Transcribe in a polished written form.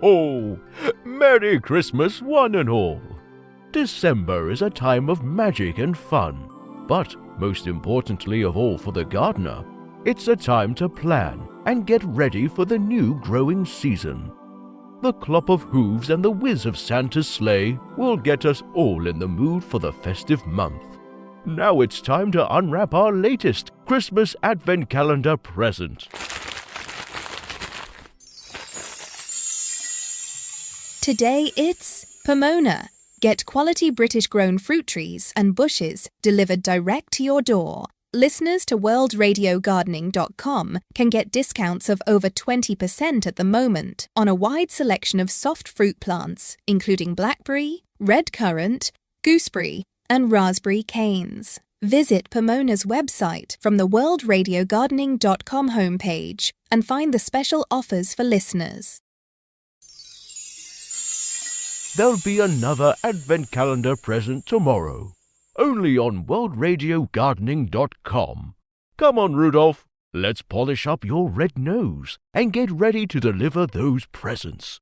ho! Merry Christmas, one and all! December is a time of magic and fun, but most importantly of all for the gardener, it's a time to plan and get ready for the new growing season. The clop of hooves and the whiz of Santa's sleigh will get us all in the mood for the festive month. Now it's time to unwrap our latest Christmas Advent Calendar present. Today it's Pomona. Get quality British-grown fruit trees and bushes delivered direct to your door. Listeners to worldradiogardening.com can get discounts of over 20% at the moment on a wide selection of soft fruit plants, including blackberry, red currant, gooseberry, and raspberry canes. Visit Pomona's website from the worldradiogardening.com homepage and find the special offers for listeners. There'll be another Advent Calendar present tomorrow, only on worldradiogardening.com. Come on, Rudolph, let's polish up your red nose and get ready to deliver those presents.